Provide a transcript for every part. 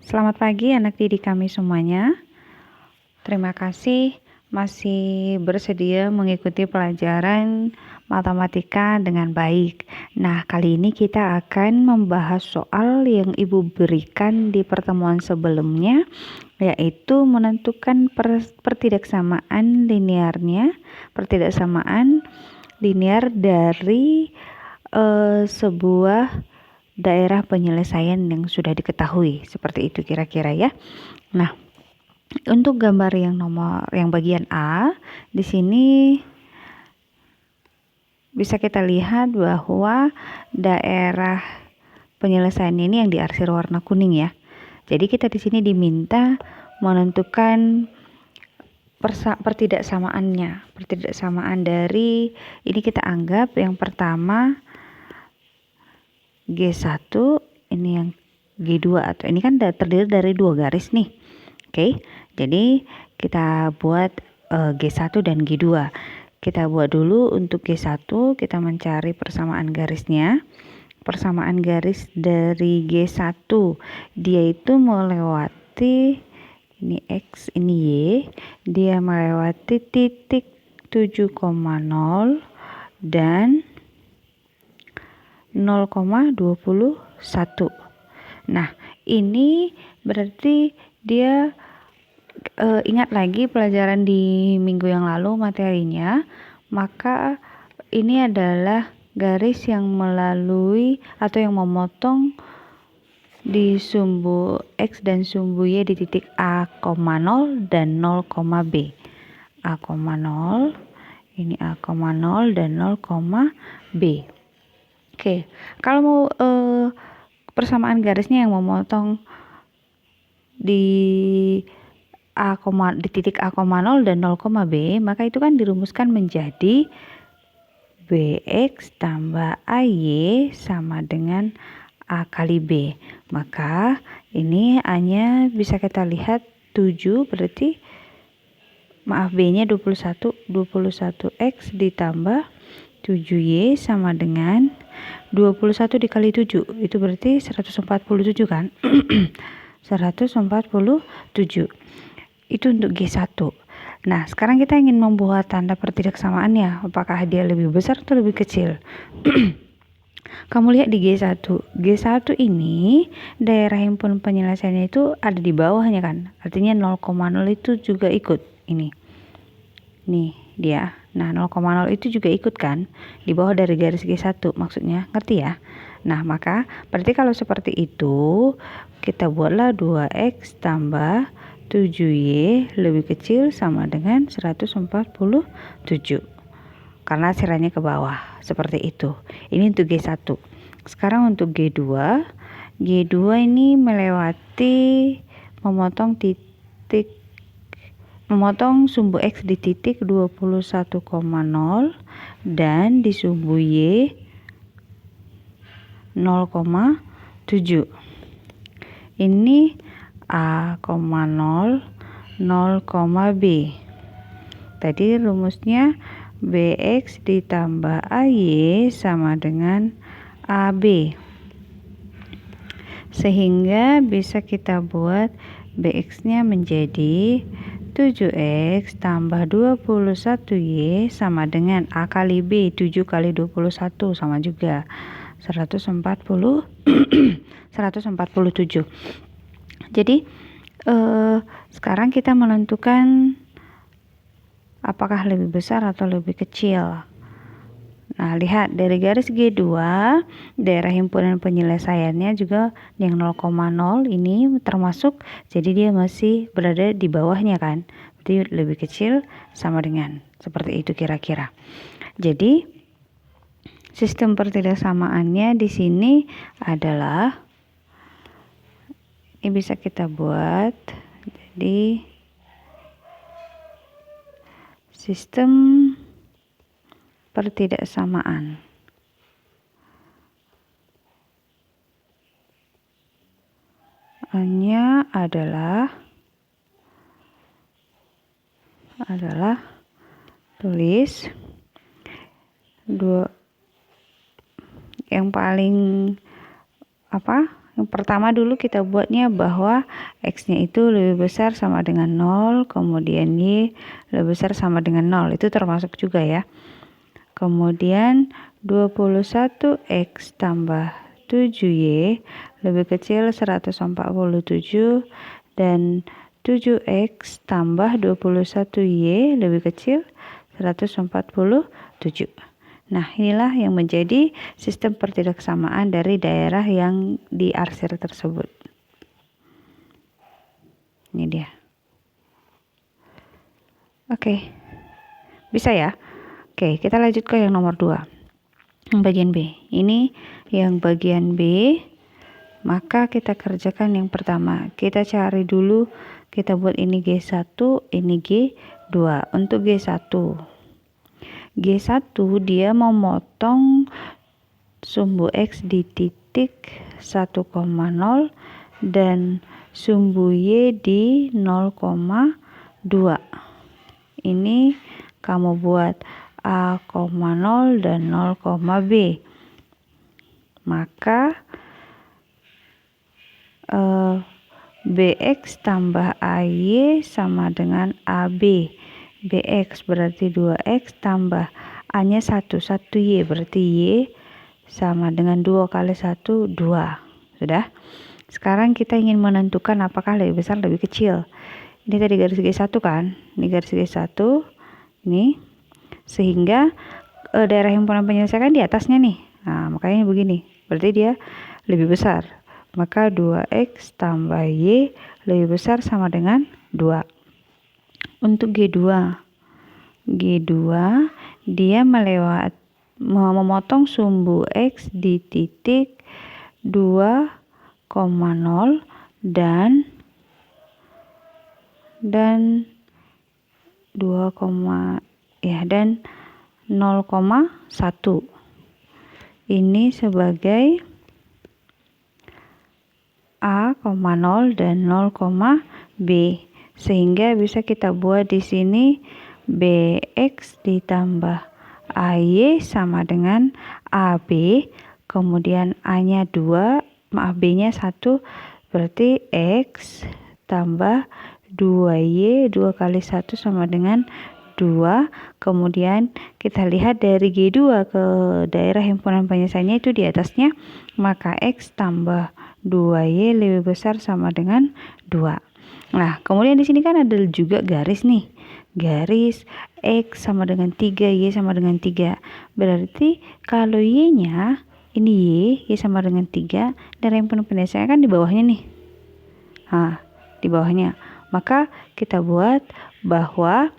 Selamat pagi anak didik kami semuanya. Terima kasih masih bersedia mengikuti pelajaran matematika dengan baik. Nah, kali ini kita akan membahas soal yang Ibu berikan di pertemuan sebelumnya, yaitu menentukan pertidaksamaan linear dari sebuah daerah penyelesaian yang sudah diketahui. Seperti itu kira-kira ya. Nah, untuk gambar yang bagian A, di sini bisa kita lihat bahwa daerah penyelesaian ini yang diarsir warna kuning ya. Jadi kita di sini diminta menentukan pertidaksamaan dari ini. Kita anggap yang pertama G1, ini yang G2, atau ini kan terdiri dari dua garis nih. Oke, jadi kita buat G1 dan G2. Kita buat dulu untuk G1, kita mencari persamaan garisnya. Persamaan garis dari G1, dia itu melewati ini X, ini Y, dia melewati titik 7,0 dan 0,21. Nah, ini berarti dia ingat lagi pelajaran di minggu yang lalu materinya, maka ini adalah garis yang melalui atau yang memotong di sumbu X dan sumbu Y di titik A,0 dan 0,B. A,0, ini A,0 dan 0,B. Oke, kalau mau persamaan garisnya yang memotong di titik A,0 dan 0,B, maka itu kan dirumuskan menjadi BX tambah AY sama dengan A kali B. Maka ini A-nya bisa kita lihat 7, berarti B-nya 21 X ditambah 7Y sama dengan 21 dikali 7, itu berarti 147 kan. 147 itu untuk G1. Nah, sekarang kita ingin membuat tanda pertidaksamaannya, apakah dia lebih besar atau lebih kecil. Kamu lihat di G1 ini daerah himpunan penyelesaiannya itu ada di bawahnya kan, artinya 0,0 itu juga ikut ini. Nih dia. Nah, 0,0 itu juga ikut kan di bawah dari garis G1, maksudnya, ngerti ya? Nah, maka berarti kalau seperti itu kita buatlah 2X tambah 7Y lebih kecil sama dengan 147, karena sirannya ke bawah, seperti itu. Ini untuk G1. Sekarang untuk G2 ini memotong sumbu X di titik 21,0 dan di sumbu Y 0,7. Ini A,0, 0,B. Tadi rumusnya BX ditambah AY sama dengan AB. Sehingga bisa kita buat BX-nya menjadi 7X tambah 21Y sama dengan A kali B, 7 kali 21 sama juga 147. Jadi sekarang kita menentukan apakah lebih besar atau lebih kecil. Nah, lihat dari garis G2, daerah himpunan penyelesaiannya juga yang 0,0 ini termasuk, jadi dia masih berada di bawahnya kan. Berarti lebih kecil sama dengan seperti itu kira-kira. Jadi sistem pertidaksamaannya di sini adalah ini bisa kita buat jadi sistem pertidaksamaan. A-nya adalah tulis yang paling Yang pertama dulu kita buatnya bahwa X-nya itu lebih besar sama dengan 0, kemudian Y lebih besar sama dengan 0. Itu termasuk juga ya. Kemudian 21X tambah 7Y lebih kecil 147 dan 7X tambah 21Y lebih kecil 147. Nah, inilah yang menjadi sistem pertidaksamaan dari daerah yang diarsir tersebut. Ini dia. Oke. Bisa ya? Oke, kita lanjut ke yang nomor 2. Yang bagian B. Ini yang bagian B. Maka kita kerjakan yang pertama. Kita cari dulu, kita buat ini G1, ini G2. Untuk G1 dia memotong sumbu X di titik 1,0 dan sumbu Y di 0,2. Ini kamu buat A,0 dan 0,B. Maka BX tambah AY sama dengan AB. BX berarti 2X tambah A-nya 1 Y berarti Y sama dengan 2 kali 1, 2. Sudah? Sekarang kita ingin menentukan apakah lebih besar lebih kecil. Ini tadi garis G1 kan? Ini garis G1. Ini. Sehingga daerah himpunan penyelesaian di atasnya nih. Nah, makanya begini. Berarti dia lebih besar. Maka 2X tambah Y lebih besar sama dengan 2. Untuk G2 dia memotong sumbu X di titik 2,0 dan 0,1. Ini sebagai A,0 dan 0,B. Sehingga bisa kita buat di sini BX ditambah AY sama dengan AB, kemudian A-nya 2, B-nya 1, berarti X tambah 2Y, 2 kali 1 sama dengan 2. Kemudian kita lihat dari G2 ke daerah himpunan penyelesaiannya itu di atasnya, maka X tambah 2Y lebih besar sama dengan 2. Nah, kemudian di sini kan ada juga garis nih. Garis X sama dengan 3, Y sama dengan 3. Berarti kalau Y-nya ini Y sama dengan 3, dan himpunan penyelesaian kan di bawahnya nih. Nah, di bawahnya. Maka kita buat bahwa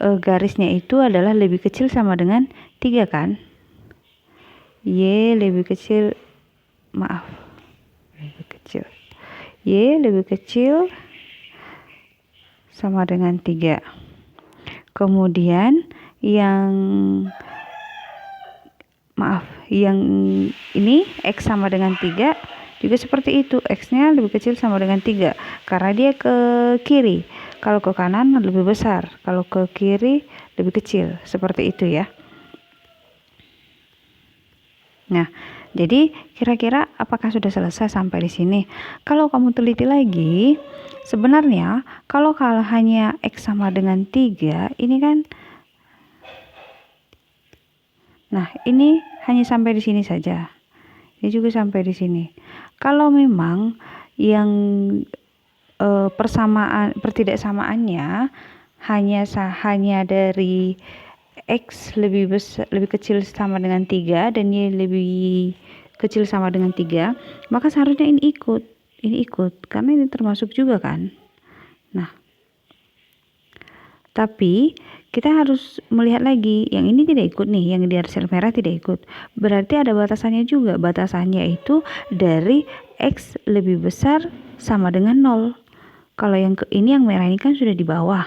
garisnya itu adalah lebih kecil sama dengan 3 kan? Y lebih kecil Y lebih kecil sama dengan 3. Kemudian yang ini X sama dengan 3 juga seperti itu. X-nya lebih kecil sama dengan 3 karena dia ke kiri. Kalau ke kanan lebih besar, kalau ke kiri lebih kecil. Seperti itu ya. Nah, jadi kira-kira apakah sudah selesai sampai di sini? Kalau kamu teliti lagi, sebenarnya kalau hanya X sama dengan 3, ini kan, nah ini hanya sampai di sini saja. Ini juga sampai di sini. Kalau memang yang pertidaksamaannya hanya dari X lebih kecil sama dengan 3 dan Y lebih kecil sama dengan 3, maka seharusnya ini ikut karena ini termasuk juga kan. Nah, tapi kita harus melihat lagi, yang ini tidak ikut nih, yang di arsir merah tidak ikut. Berarti ada batasannya juga. Batasannya itu dari X lebih besar sama dengan 0. Kalau yang ini yang merah ini kan sudah di bawah.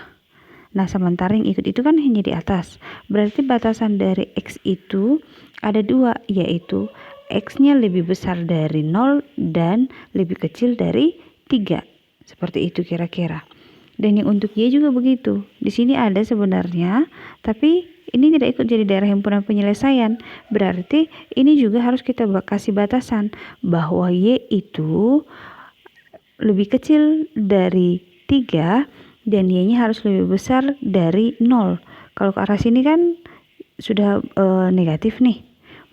Nah, sementara yang ikut itu kan hanya di atas. Berarti batasan dari X itu ada 2, yaitu X-nya lebih besar dari 0 dan lebih kecil dari 3. Seperti itu kira-kira. Dan yang untuk Y juga begitu. Di sini ada sebenarnya, tapi ini tidak ikut jadi daerah himpunan penyelesaian. Berarti ini juga harus kita kasih batasan bahwa Y itu lebih kecil dari 3 dan Y-nya harus lebih besar dari 0. Kalau ke arah sini kan sudah negatif nih,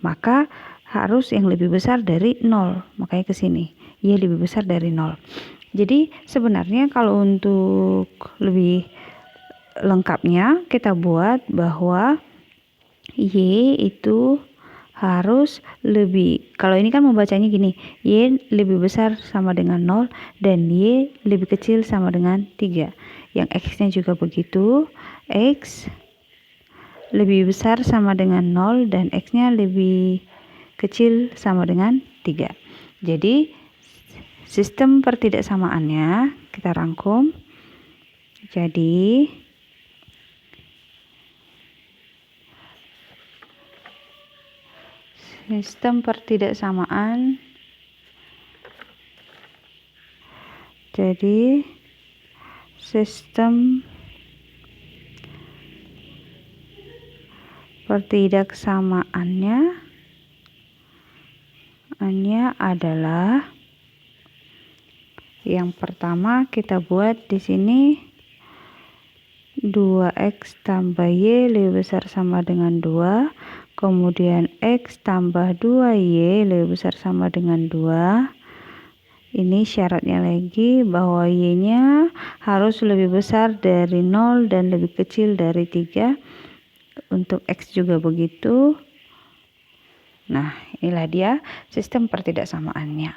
maka harus yang lebih besar dari 0, makanya ke sini Y lebih besar dari 0. Jadi sebenarnya kalau untuk lebih lengkapnya kita buat bahwa Y itu harus lebih, kalau ini kan membacanya gini, Y lebih besar sama dengan 0 dan Y lebih kecil sama dengan 3. Yang X-nya juga begitu, X lebih besar sama dengan 0 dan X-nya lebih kecil sama dengan 3. Jadi sistem pertidaksamaannya kita rangkum. Jadi sistem pertidaksamaan sistem pertidaksamaannya adalah yang pertama kita buat di sini 2x tambah Y lebih besar sama dengan 2, kemudian X tambah 2Y lebih besar sama dengan 2. Ini syaratnya lagi bahwa Y-nya harus lebih besar dari 0 dan lebih kecil dari 3. Untuk X juga begitu. Nah, inilah dia sistem pertidaksamaannya.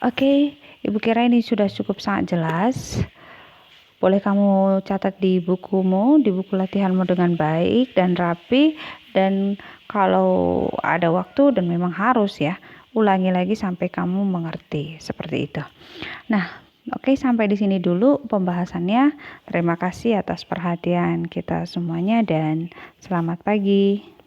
Oke, Ibu kira ini sudah cukup sangat jelas. Boleh kamu catat di bukumu, di buku latihanmu dengan baik dan rapi. Dan kalau ada waktu dan memang harus ya, ulangi lagi sampai kamu mengerti. Seperti itu. Nah, oke, sampai di sini dulu pembahasannya. Terima kasih atas perhatian kita semuanya dan selamat pagi.